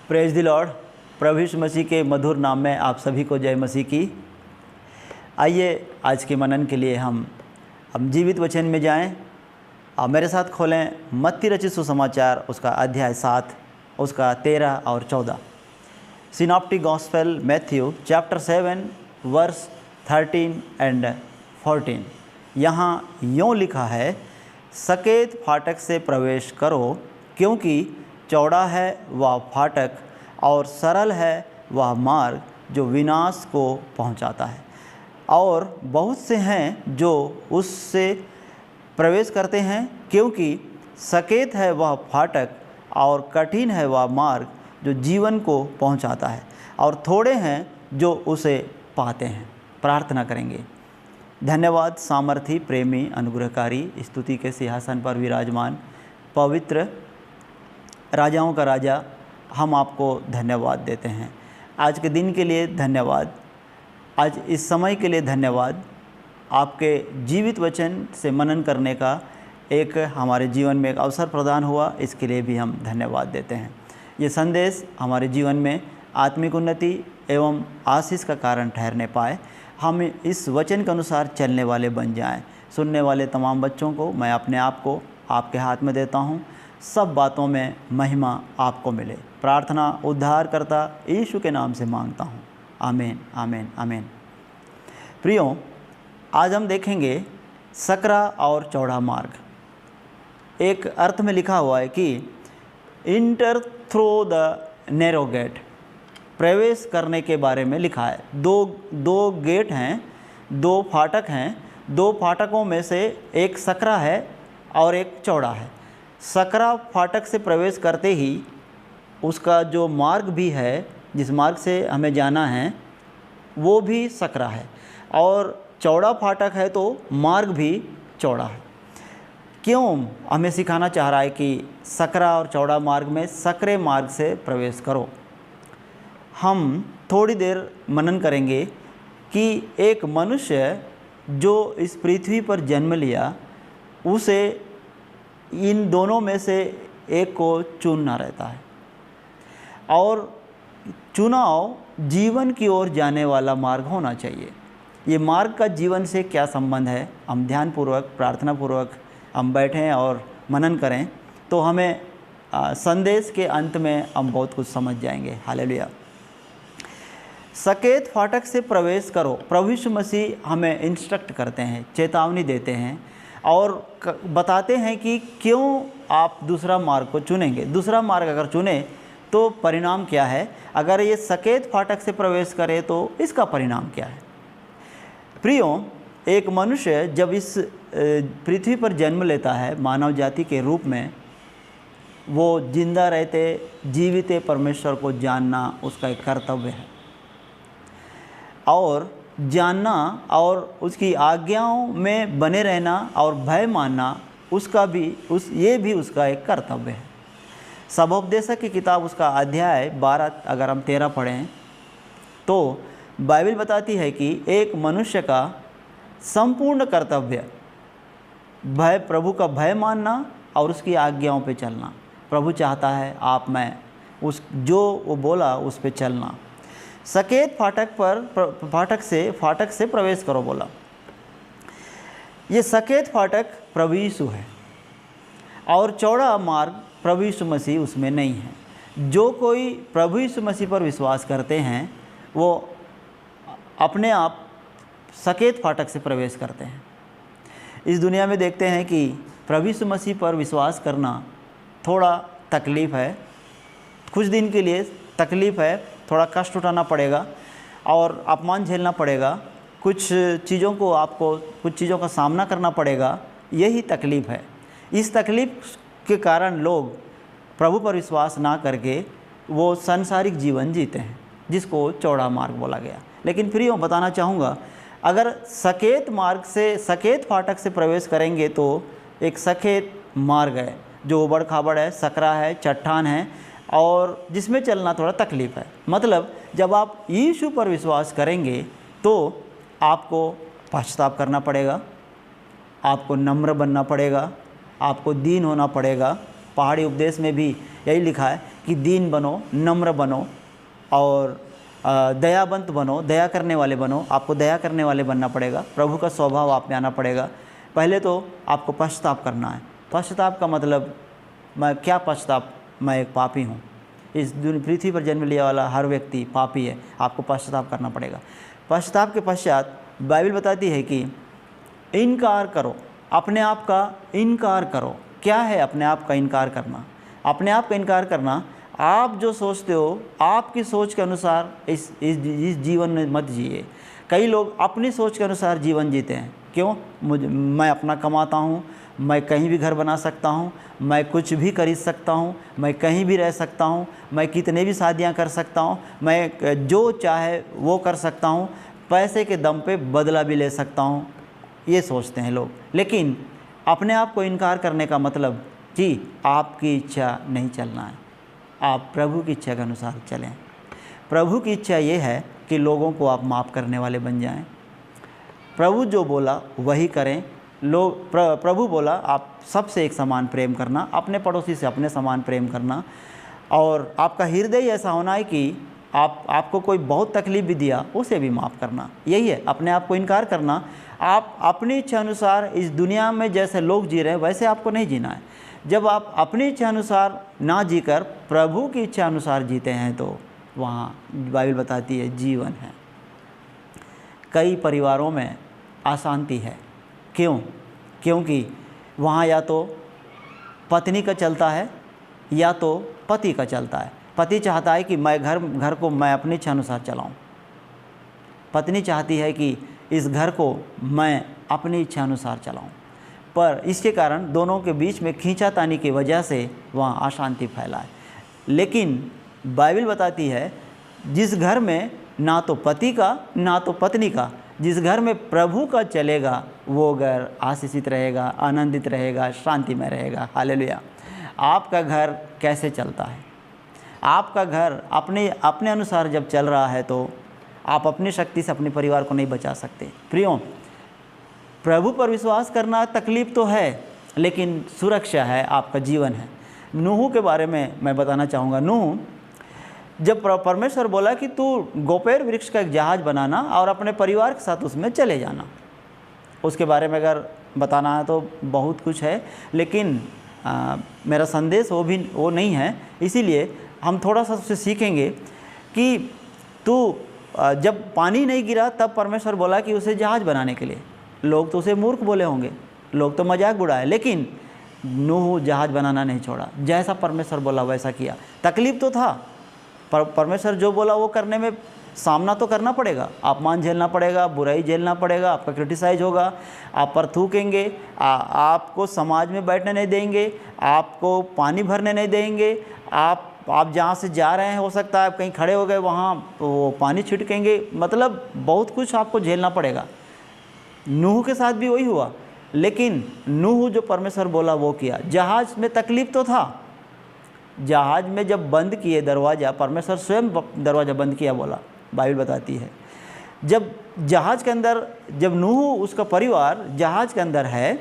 Praise the Lord. प्रभु यीशु मसीह के मधुर नाम में आप सभी को जय मसीह की। आइए आज के मनन के लिए हम जीवित वचन में जाएं। आप मेरे साथ खोलें मत्ती रचित सुसमाचार उसका अध्याय 7 उसका 13 और 14। Synoptic gospel Matthew chapter 7 verse 13 and 14। यहाँ यूँ लिखा है, सकेत फाटक से प्रवेश करो, क्योंकि चौड़ा है वह फाटक और सरल है वह मार्ग जो विनाश को पहुंचाता है, और बहुत से हैं जो उससे प्रवेश करते हैं। क्योंकि सकेत है वह फाटक और कठिन है वह मार्ग जो जीवन को पहुंचाता है, और थोड़े हैं जो उसे पाते हैं। प्रार्थना करेंगे। धन्यवाद सामर्थी, प्रेमी, अनुग्रहकारी, स्तुति के सिंहासन पर विराजमान पवित्र राजाओं का राजा, हम आपको धन्यवाद देते हैं। आज के दिन के लिए धन्यवाद, आज इस समय के लिए धन्यवाद। आपके जीवित वचन से मनन करने का एक हमारे जीवन में एक अवसर प्रदान हुआ, इसके लिए भी हम धन्यवाद देते हैं। ये संदेश हमारे जीवन में आत्मिक उन्नति एवं आशीष का कारण ठहरने पाए। हम इस वचन के अनुसार चलने वाले बन जाएं। सुनने वाले तमाम बच्चों को मैं अपने आप को आपके हाथ में देता हूं। सब बातों में महिमा आपको मिले। प्रार्थना उद्धारकर्ता यीशु के नाम से मांगता हूं। आमीन, आमीन, आमीन। प्रियो, आज हम देखेंगे सकरा और चौड़ा मार्ग। एक अर्थ में लिखा हुआ है कि enter through the narrow gate, प्रवेश करने के बारे में लिखा है। दो गेट हैं, दो फाटक हैं। दो फाटकों में से एक सकरा है और एक चौड़ा है। सकरा फाटक से प्रवेश करते ही उसका जो मार्ग भी है, जिस मार्ग से हमें जाना है, वो भी सकरा है, और चौड़ा फाटक है तो मार्ग भी चौड़ा है। क्यों हमें सिखाना चाह रहा है कि सकरा और चौड़ा मार्ग में सकरे मार्ग से प्रवेश करो। हम थोड़ी देर मनन करेंगे कि एक मनुष्य जो इस पृथ्वी पर जन्म लिया, उसे इन दोनों में से एक को चुनना रहता है, और चुनाव जीवन की ओर जाने वाला मार्ग होना चाहिए। ये मार्ग का जीवन से क्या संबंध है, हम ध्यानपूर्वक, प्रार्थनापूर्वक हम बैठें और मनन करें तो हमें संदेश के अंत में हम बहुत कुछ समझ जाएंगे। हालेलुया। सकेत फाटक से प्रवेश करो। प्रभु यीशु मसीह हमें इंस्ट्रक्ट करते हैं, चेतावनी देते हैं और बताते हैं कि क्यों आप दूसरा मार्ग को चुनेंगे। दूसरा मार्ग अगर चुने तो परिणाम क्या है, अगर ये सकेत फाटक से प्रवेश करे तो इसका परिणाम क्या है। प्रियो, एक मनुष्य जब इस पृथ्वी पर जन्म लेता है मानव जाति के रूप में, वो जिंदा रहते जीवित परमेश्वर को जानना उसका एक कर्तव्य है, और जानना और उसकी आज्ञाओं में बने रहना और भय मानना ये भी उसका एक कर्तव्य है। सबोपदेशक की किताब उसका अध्याय 12 अगर हम 13 पढ़ें तो बाइबल बताती है कि एक मनुष्य का संपूर्ण कर्तव्य प्रभु का भय मानना और उसकी आज्ञाओं पे चलना। प्रभु चाहता है आप मैं जो वो बोला उस पे चलना। सकेत फाटक से प्रवेश करो बोला। ये सकेत फाटक प्रभु यीशु है और चौड़ा मार्ग प्रभु यीशु मसीह उसमें नहीं है। जो कोई प्रभु यीशु मसीह पर विश्वास करते हैं वो अपने आप सकेत फाटक से प्रवेश करते हैं। इस दुनिया में देखते हैं कि प्रभु यीशु मसीह पर विश्वास करना थोड़ा तकलीफ़ है, कुछ दिन के लिए तकलीफ़ है, थोड़ा कष्ट उठाना पड़ेगा और अपमान झेलना पड़ेगा, कुछ चीज़ों का सामना करना पड़ेगा। यही तकलीफ़ है। इस तकलीफ़ के कारण लोग प्रभु पर विश्वास ना करके वो सांसारिक जीवन जीते हैं, जिसको चौड़ा मार्ग बोला गया। लेकिन फिर यूँ बताना चाहूँगा, अगर सकेत फाटक से प्रवेश करेंगे तो एक सकेत मार्ग है जो उबड़ खाबड़ है, सकरा है, चट्टान है, और जिसमें चलना थोड़ा तकलीफ़ है। मतलब जब आप यीशु पर विश्वास करेंगे तो आपको पश्चाताप करना पड़ेगा, आपको नम्र बनना पड़ेगा, आपको दीन होना पड़ेगा। पहाड़ी उपदेश में भी यही लिखा है कि दीन बनो, नम्र बनो और दयावंत बनो, दया करने वाले बनो। आपको दया करने वाले बनना पड़ेगा, प्रभु का स्वभाव आप में आना पड़ेगा। पहले तो आपको पश्चाताप करना है। पश्चाताप का मतलब मैं क्या पश्चाताप, मैं एक पापी हूँ। इस पृथ्वी पर जन्म लिया वाला हर व्यक्ति पापी है, आपको पश्चाताप करना पड़ेगा। पश्चाताप के पश्चात बाइबल बताती है कि इनकार करो, अपने आप का इनकार करो। क्या है अपने आप का इनकार करना? अपने आप का इनकार करना, आप जो सोचते हो आपकी सोच के अनुसार इस जीवन में मत जिए। कई लोग अपनी सोच के अनुसार जीवन जीते हैं। क्यों? मैं अपना कमाता हूँ, मैं कहीं भी घर बना सकता हूँ, मैं कुछ भी खरीद सकता हूँ, मैं कहीं भी रह सकता हूँ, मैं कितने भी शादियाँ कर सकता हूँ, मैं जो चाहे वो कर सकता हूँ, पैसे के दम पे बदला भी ले सकता हूँ, ये सोचते हैं लोग। लेकिन अपने आप को इनकार करने का मतलब कि आपकी इच्छा नहीं चलना है, आप प्रभु की इच्छा के अनुसार चलें। प्रभु की इच्छा ये है कि लोगों को आप माफ़ करने वाले बन जाएं। प्रभु जो बोला वही करें। प्रभु बोला आप सबसे एक समान प्रेम करना, अपने पड़ोसी से अपने समान प्रेम करना, और आपका हृदय ऐसा होना है कि आपको कोई बहुत तकलीफ़ भी दिया उसे भी माफ़ करना। यही है अपने आप को इनकार करना। आप अपनी इच्छा अनुसार इस दुनिया में जैसे लोग जी रहे हैं वैसे आपको नहीं जीना है। जब आप अपनी इच्छा अनुसार ना जीकर प्रभु की इच्छा अनुसार जीते हैं तो वहाँ बाइबल बताती है जीवन है। कई परिवारों में अशांति है। क्यों? क्योंकि वहाँ या तो पत्नी का चलता है या तो पति का चलता है। पति चाहता है कि मैं घर को मैं अपनी इच्छा अनुसार चलाऊँ, पत्नी चाहती है कि इस घर को मैं अपनी इच्छा अनुसार चलाऊँ, पर इसके कारण दोनों के बीच में खींचातानी की वजह से वहाँ अशांति फैला है। लेकिन बाइबल बताती है जिस घर में ना तो पति का ना तो पत्नी का, जिस घर में प्रभु का चलेगा वो घर आशीषित रहेगा, आनंदित रहेगा, शांति में रहेगा। हालेलुया। आपका घर कैसे चलता है? आपका घर अपने अनुसार जब चल रहा है तो आप अपनी शक्ति से अपने परिवार को नहीं बचा सकते। प्रियो, प्रभु पर विश्वास करना तकलीफ़ तो है, लेकिन सुरक्षा है, आपका जीवन है। नूह के बारे में मैं बताना चाहूँगा। नूह, जब परमेश्वर बोला कि तू गोपेर वृक्ष का एक जहाज़ बनाना और अपने परिवार के साथ उसमें चले जाना, उसके बारे में अगर बताना है तो बहुत कुछ है, लेकिन मेरा संदेश वो नहीं है। इसीलिए हम थोड़ा सा उससे सीखेंगे कि तू जब पानी नहीं गिरा तब परमेश्वर बोला कि उसे जहाज़ बनाने के लिए। लोग तो उसे मूर्ख बोले होंगे, लोग तो मजाक उड़ाए, लेकिन नूह जहाज़ बनाना नहीं छोड़ा। जैसा परमेश्वर बोला वैसा किया। तकलीफ़ तो था, पर परमेश्वर जो बोला वो करने में सामना तो करना पड़ेगा। अपमान झेलना पड़ेगा, बुराई झेलना पड़ेगा, आपका क्रिटिसाइज होगा, आप पर थूकेंगे, आपको समाज में बैठने नहीं देंगे, आपको पानी भरने नहीं देंगे, आप जहाँ से जा रहे हैं हो सकता है आप कहीं खड़े हो गए वहाँ वो पानी छिड़केंगे, मतलब बहुत कुछ आपको झेलना पड़ेगा। नूह के साथ भी वही हुआ, लेकिन नूह जो परमेश्वर बोला वो किया। जहाज़ में तकलीफ़ तो था, जहाज़ में जब बंद किए दरवाज़ा, परमेश्वर स्वयं दरवाज़ा बंद किया बोला, बाइबल बताती है। जब जहाज़ के अंदर, जब नूह उसका परिवार जहाज़ के अंदर है,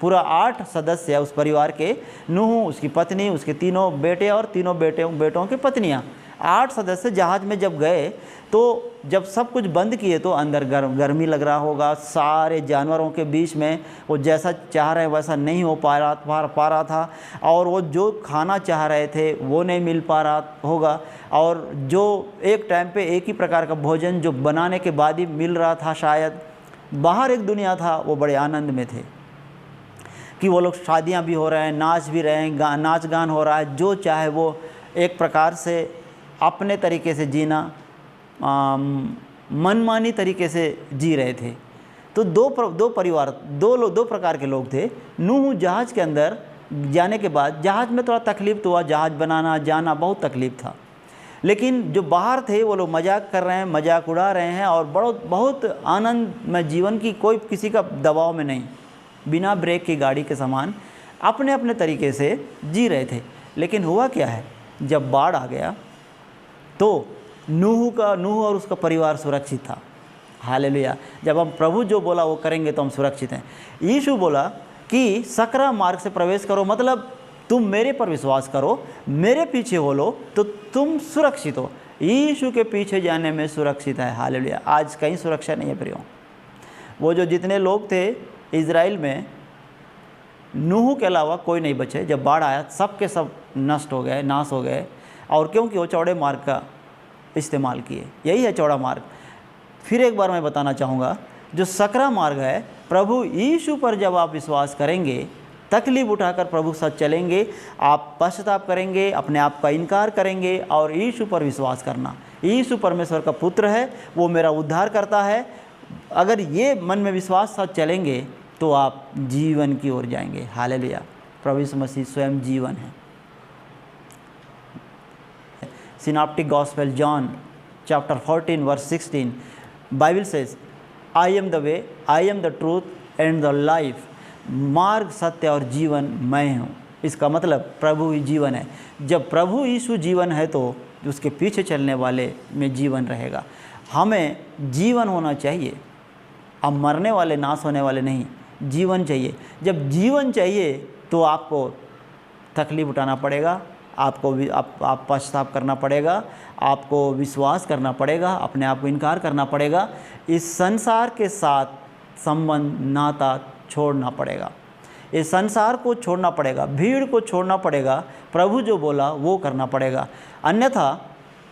पूरा 8 सदस्य है उस परिवार के, नूह, उसकी पत्नी, उसके 3 बेटे और 3 बेटों की पत्नियाँ, 8 सदस्य जहाज़ में जब गए तो जब सब कुछ बंद किए तो अंदर गर्मी लग रहा होगा। सारे जानवरों के बीच में वो जैसा चाह रहे वैसा नहीं हो पा रहा था, और वो जो खाना चाह रहे थे वो नहीं मिल पा रहा होगा, और जो एक टाइम पे एक ही प्रकार का भोजन जो बनाने के बाद ही मिल रहा था, शायद बाहर एक दुनिया था, वो बड़े आनंद में थे कि वो लोग शादियां भी हो रहे हैं, नाच भी रहे हैं, नाच गान हो रहा है, जो चाहे वो एक प्रकार से अपने तरीके से जीना, मनमानी तरीके से जी रहे थे। तो दो प्रकार के लोग थे। नूह जहाज़ के अंदर जाने के बाद जहाज़ में थोड़ा तकलीफ़ तो हुआ, जहाज़ बनाना जाना बहुत तकलीफ़ था, लेकिन जो बाहर थे वो लोग मजाक कर रहे हैं, मजाक उड़ा रहे हैं, और बहुत आनंद में जीवन की, कोई किसी का दबाव में नहीं, बिना ब्रेक की गाड़ी के समान अपने अपने तरीके से जी रहे थे। लेकिन हुआ क्या है, जब बाढ़ आ गया तो नूह और उसका परिवार सुरक्षित था। हालेलुया। जब हम प्रभु जो बोला वो करेंगे तो हम सुरक्षित हैं। यीशु बोला कि सकरा मार्ग से प्रवेश करो, मतलब तुम मेरे पर विश्वास करो, मेरे पीछे हो लो तो तुम सुरक्षित हो। यीशु के पीछे जाने में सुरक्षित है। हालेलुया। आज कहीं सुरक्षा नहीं है प्रियो। वो जो जितने लोग थे इज़राइल में, नूह के अलावा कोई नहीं बचे। जब बाढ़ आया सब के सब नष्ट हो गए, नाश हो गए। और क्योंकि वो चौड़े मार्ग का इस्तेमाल किए। यही है चौड़ा मार्ग। फिर एक बार मैं बताना चाहूँगा, जो सकरा मार्ग है, प्रभु यीशु पर जब आप विश्वास करेंगे, तकलीफ उठाकर प्रभु साथ चलेंगे, आप पश्चाताप करेंगे, अपने आप का इनकार करेंगे और यीशु पर विश्वास करना। यीशु परमेश्वर का पुत्र है, वो मेरा उद्धार करता है। अगर ये मन में विश्वास साथ चलेंगे तो आप जीवन की ओर जाएंगे। हालेलुया। प्रभु यीशु मसीह स्वयं जीवन है। Synoptic gospel John chapter 14 verse 16 Bible says, I am the way, I am the truth and the life. मार्ग, सत्य और जीवन मैं हूँ। इसका मतलब प्रभु ही जीवन है। जब प्रभु यीशु जीवन है तो उसके पीछे चलने वाले में जीवन रहेगा। हमें जीवन होना चाहिए। अब मरने वाले, नाश होने वाले नहीं, जीवन चाहिए। जब जीवन चाहिए तो आपको तकलीफ उठाना पड़ेगा, आपको भी आप पश्चाताप करना पड़ेगा, आपको विश्वास करना पड़ेगा, अपने आप को इनकार करना पड़ेगा। इस संसार के साथ संबंध, नाता छोड़ना पड़ेगा। इस संसार को छोड़ना पड़ेगा, भीड़ को छोड़ना पड़ेगा, प्रभु जो बोला वो करना पड़ेगा, अन्यथा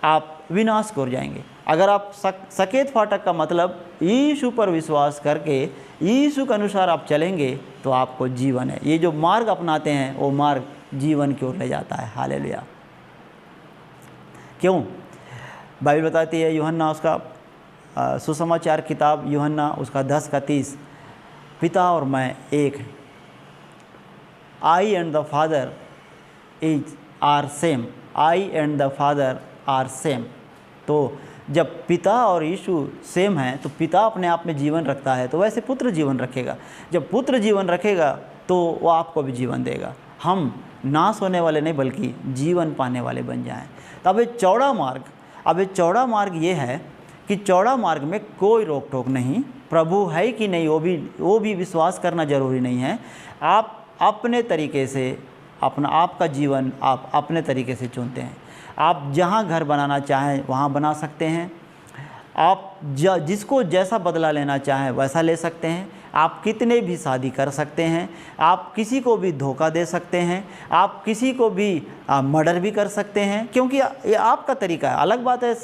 आप विनाश को जाएंगे। अगर आप सकेत फाटक का मतलब यीशु पर विश्वास करके यीशु के अनुसार आप चलेंगे तो आपको जीवन है। ये जो मार्ग अपनाते हैं वो मार्ग जीवन की ओर ले जाता है। हालेलुया। क्यों? बाइबल बताती है, यूहन्ना उसका सुसमाचार किताब यूहन्ना उसका 10 का 30, पिता और मैं एक हैं। I and the father are same, I and the father are same. तो जब पिता और यीशु सेम हैं तो पिता अपने आप में जीवन रखता है, तो वैसे पुत्र जीवन रखेगा। जब पुत्र जीवन रखेगा तो वो आपको भी जीवन देगा। हम नाश होने वाले नहीं बल्कि जीवन पाने वाले बन जाएं। तो अब ये चौड़ा मार्ग ये है कि चौड़ा मार्ग में कोई रोक टोक नहीं। प्रभु है कि नहीं वो भी विश्वास करना ज़रूरी नहीं है। आप अपने तरीके से आपका जीवन आप अपने तरीके से चुनते हैं। आप जहाँ घर बनाना चाहें वहाँ बना सकते हैं। आप जिसको जैसा बदला लेना चाहें वैसा ले सकते हैं। आप कितने भी शादी कर सकते हैं। आप किसी को भी धोखा दे सकते हैं। आप किसी को भी मर्डर भी कर सकते हैं, क्योंकि ये आपका तरीका है। अलग बात है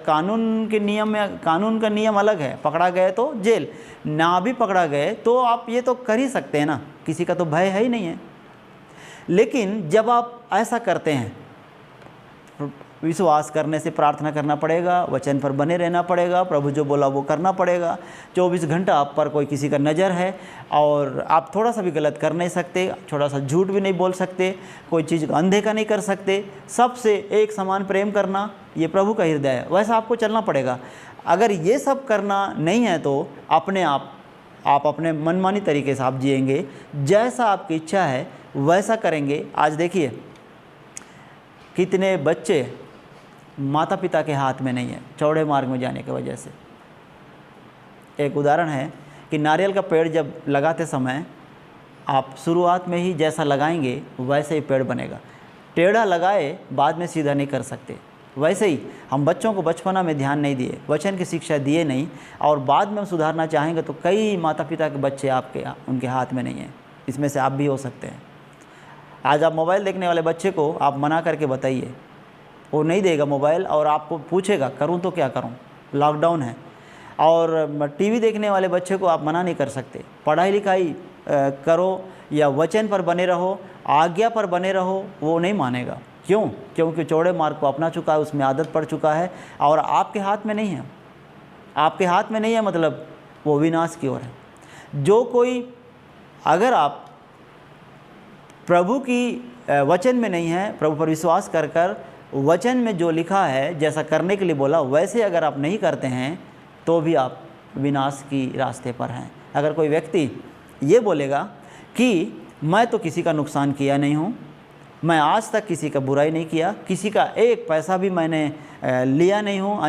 कानून का नियम अलग है। पकड़ा गए तो जेल, ना भी पकड़ा गए तो आप ये तो कर ही सकते हैं ना, किसी का तो भय है ही नहीं है। लेकिन जब आप ऐसा करते हैं, विश्वास करने से प्रार्थना करना पड़ेगा, वचन पर बने रहना पड़ेगा, प्रभु जो बोला वो करना पड़ेगा। 24 घंटा आप पर कोई किसी का नज़र है और आप थोड़ा सा भी गलत कर नहीं सकते, थोड़ा सा झूठ भी नहीं बोल सकते, कोई चीज़ अनदेखा नहीं कर सकते। सबसे एक समान प्रेम करना ये प्रभु का हृदय है, वैसा आपको चलना पड़ेगा। अगर ये सब करना नहीं है तो अपने आप अपने मनमानी तरीके से आप जिएंगे, जैसा आपकी इच्छा है वैसा करेंगे। आज देखिए कितने बच्चे माता पिता के हाथ में नहीं है चौड़े मार्ग में जाने की वजह से। एक उदाहरण है कि नारियल का पेड़ जब लगाते समय आप शुरुआत में ही जैसा लगाएंगे वैसे ही पेड़ बनेगा। टेढ़ा लगाए बाद में सीधा नहीं कर सकते। वैसे ही हम बच्चों को बचपना में ध्यान नहीं दिए, वचन की शिक्षा दिए नहीं, और बाद में हम सुधारना चाहेंगे तो कई माता पिता के बच्चे उनके हाथ में नहीं है। इसमें से आप भी हो सकते हैं। आज आप मोबाइल देखने वाले बच्चे को आप मना करके बताइए, वो नहीं देगा मोबाइल और आपको पूछेगा करूं तो क्या करूं, लॉकडाउन है। और टीवी देखने वाले बच्चे को आप मना नहीं कर सकते। पढ़ाई लिखाई करो या वचन पर बने रहो, आज्ञा पर बने रहो, वो नहीं मानेगा। क्यों? क्योंकि चौड़े मार्ग को अपना चुका है, उसमें आदत पड़ चुका है और आपके हाथ में नहीं है। आपके हाथ में नहीं है मतलब वो विनाश की ओर है। जो कोई, अगर आप प्रभु की वचन में नहीं है, प्रभु पर विश्वास कर वचन में जो लिखा है जैसा करने के लिए बोला वैसे अगर आप नहीं करते हैं तो भी आप विनाश की रास्ते पर हैं। अगर कोई व्यक्ति ये बोलेगा कि मैं तो किसी का नुकसान किया नहीं हूँ, मैं आज तक किसी का बुराई नहीं किया, किसी का एक पैसा भी मैंने लिया नहीं हूँ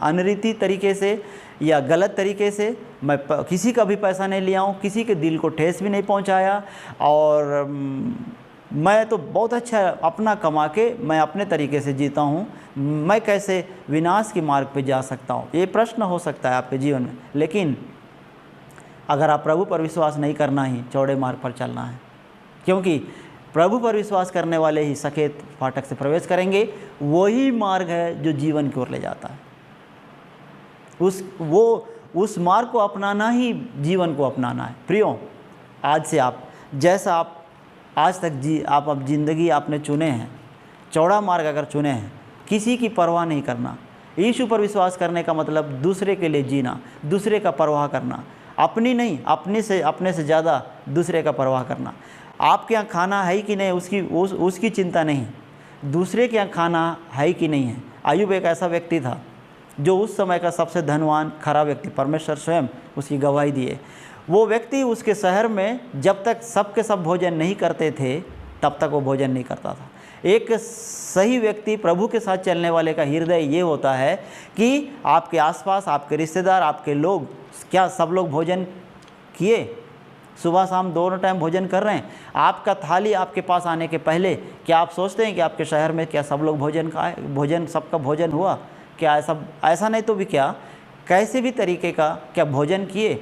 अनरीति तरीके से या गलत तरीके से, मैं किसी का भी पैसा नहीं लिया हूँ, किसी के दिल को ठेस भी नहीं पहुँचाया और मैं तो बहुत अच्छा अपना कमा के मैं अपने तरीके से जीता हूँ, मैं कैसे विनाश के मार्ग पे जा सकता हूँ? ये प्रश्न हो सकता है आपके जीवन में। लेकिन अगर आप प्रभु पर विश्वास नहीं करना ही चौड़े मार्ग पर चलना है, क्योंकि प्रभु पर विश्वास करने वाले ही सकेत फाटक से प्रवेश करेंगे। वही मार्ग है जो जीवन की ओर ले जाता है। उस मार्ग को अपनाना ही जीवन को अपनाना है। प्रियो, आज से आप जैसा आप आज तक आप अब ज़िंदगी आपने चुने हैं, चौड़ा मार्ग अगर चुने हैं, किसी की परवाह नहीं करना। यीशु पर विश्वास करने का मतलब दूसरे के लिए जीना, दूसरे का परवाह करना, अपनी नहीं, अपने से ज़्यादा दूसरे का परवाह करना। आपके यहाँ खाना है कि नहीं उसकी चिंता नहीं, दूसरे के यहाँ खाना है कि नहीं है। अय्यूब एक ऐसा व्यक्ति था जो उस समय का सबसे धनवान खरा व्यक्ति, परमेश्वर स्वयं उसकी गवाही दिए। वो व्यक्ति उसके शहर में जब तक सबके सब भोजन नहीं करते थे तब तक वो भोजन नहीं करता था। एक सही व्यक्ति, प्रभु के साथ चलने वाले का हृदय ये होता है कि आपके आसपास आपके रिश्तेदार, आपके लोग, क्या सब लोग भोजन किए? सुबह शाम दोनों टाइम भोजन कर रहे हैं? आपका थाली आपके पास आने के पहले क्या आप सोचते हैं कि आपके शहर में क्या सब लोग भोजन खाए, सबका भोजन हुआ क्या? ऐसा नहीं तो भी क्या, कैसे भी तरीके का क्या भोजन किए?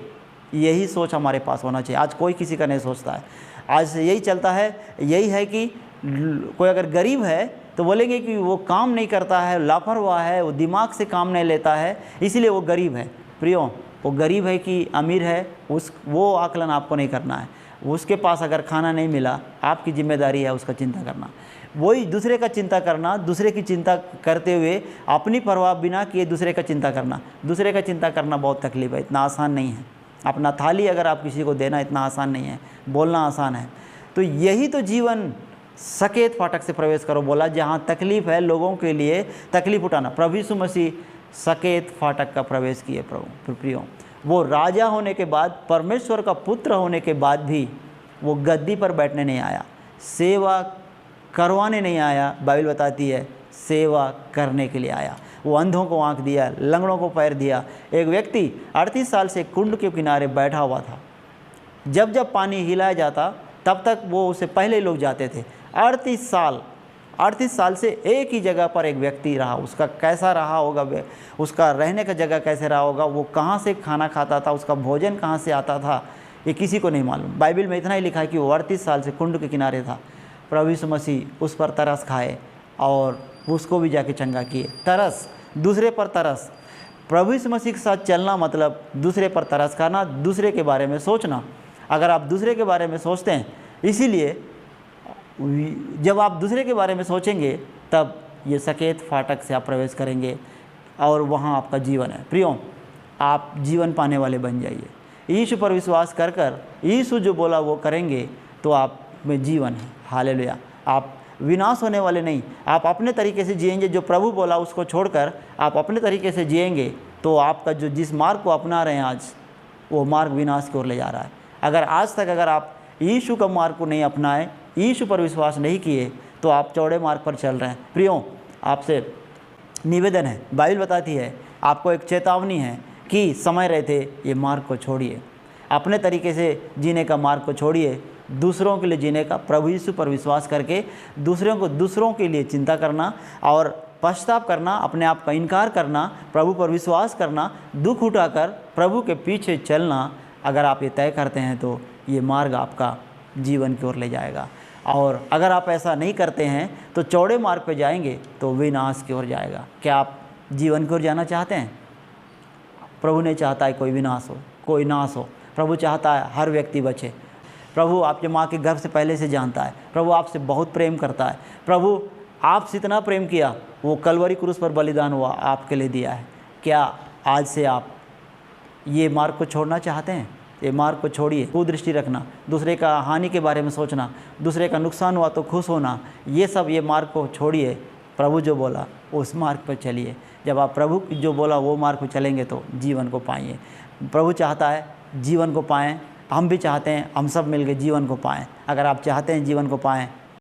यही सोच हमारे पास होना चाहिए। आज कोई किसी का नहीं सोचता है। आज यही चलता है, यही है कि कोई अगर गरीब है तो बोलेंगे कि वो काम नहीं करता है, लापरवाह है, वो दिमाग से काम नहीं लेता है, इसीलिए वो गरीब है। प्रियो, वो गरीब है कि अमीर है, वो आकलन आपको नहीं करना है। उसके पास अगर खाना नहीं मिला, आपकी जिम्मेदारी है उसका चिंता करना। वही दूसरे का चिंता करना, दूसरे की चिंता करते हुए अपनी परवाह बिना किए दूसरे का चिंता करना। दूसरे का चिंता करना बहुत तकलीफ है, इतना आसान नहीं है। अपना थाली अगर आप किसी को देना इतना आसान नहीं है, बोलना आसान है। तो यही तो जीवन, सकेत फाटक से प्रवेश करो बोला, जहाँ तकलीफ़ है लोगों के लिए तकलीफ़ उठाना। प्रभु यीशु मसीह सकेत फाटक का प्रवेश किए। प्रभु प्रियो, वो राजा होने के बाद, परमेश्वर का पुत्र होने के बाद भी वो गद्दी पर बैठने नहीं आया, सेवा करवाने नहीं आया। बाइबल बताती है सेवा करने के लिए आया। वो अंधों को आँख दिया, लंगड़ों को पैर दिया। एक व्यक्ति 38 साल से कुंड के किनारे बैठा हुआ था। जब जब पानी हिलाया जाता तब तक वो उससे पहले लोग जाते थे। 38 साल से एक ही जगह पर एक व्यक्ति रहा। उसका कैसा रहा होगा, उसका रहने का जगह कैसे रहा होगा, वो कहाँ से खाना खाता था, उसका भोजन कहाँ से आता था, ये किसी को नहीं मालूम। बाइबल में इतना ही लिखा है कि वो 38 साल से कुंड के किनारे था। प्रभु यीशु मसीह उस पर तरस खाए और उसको भी जाके चंगा किए। तरस, दूसरे पर तरस। प्रभु यीशु मसीह के साथ चलना मतलब दूसरे पर तरस खाना, दूसरे के बारे में सोचना। अगर आप दूसरे के बारे में सोचते हैं, इसीलिए जब आप दूसरे के बारे में सोचेंगे तब ये सकेत फाटक से आप प्रवेश करेंगे और वहाँ आपका जीवन है। प्रियो, आप जीवन पाने वाले बन जाइए। यीशु पर विश्वास कर कर यीशु जो बोला वो करेंगे तो आप में जीवन है। हालेलुया। आप विनाश होने वाले नहीं, आप अपने तरीके से जिएंगे। जो प्रभु बोला उसको छोड़कर आप अपने तरीके से जिएंगे तो आपका जो जिस मार्ग को अपना रहे हैं आज, वो मार्ग विनाश की ओर ले जा रहा है। अगर आज तक अगर आप यीशु का मार्ग को नहीं अपनाए, यीशु पर विश्वास नहीं किए, तो आप चौड़े मार्ग पर चल रहे हैं। प्रियो, आपसे निवेदन है, बाइबल बताती है, आपको एक चेतावनी है कि समय रहते ये मार्ग को छोड़िए, अपने तरीके से जीने का मार्ग को छोड़िए, दूसरों के लिए जीने का, प्रभु यीशु पर विश्वास करके दूसरों के लिए चिंता करना और पश्चाताप करना, अपने आप का इनकार करना, प्रभु पर विश्वास करना, दुख उठाकर प्रभु के पीछे चलना। अगर आप ये तय करते हैं तो ये मार्ग आपका जीवन की ओर ले जाएगा। और अगर आप ऐसा नहीं करते हैं तो चौड़े मार्ग पे जाएंगे तो विनाश की ओर जाएगा। क्या आप जीवन की ओर जाना चाहते हैं? प्रभु नहीं चाहता है कोई विनाश हो, कोई नाश हो। प्रभु चाहता है हर व्यक्ति बचे। प्रभु आपके माँ के गर्भ से पहले से जानता है। प्रभु आपसे बहुत प्रेम करता है। प्रभु आपसे इतना प्रेम किया, वो कलवरी क्रूस पर बलिदान हुआ, आपके लिए दिया है। क्या आज से आप ये मार्ग को छोड़ना चाहते हैं? ये मार्ग को छोड़िए। कुदृष्टि रखना, दूसरे का हानि के बारे में सोचना, दूसरे का नुकसान हुआ तो खुश होना, ये मार्ग को छोड़िए। प्रभु जो बोला उस मार्ग पर चलिए। जब आप प्रभु जो बोला वो मार्ग पर चलेंगे तो जीवन को पाएंगे। प्रभु चाहता है जीवन को पाएं, हम भी चाहते हैं, हम सब मिलकर जीवन को पाएं। अगर आप चाहते हैं जीवन को पाएं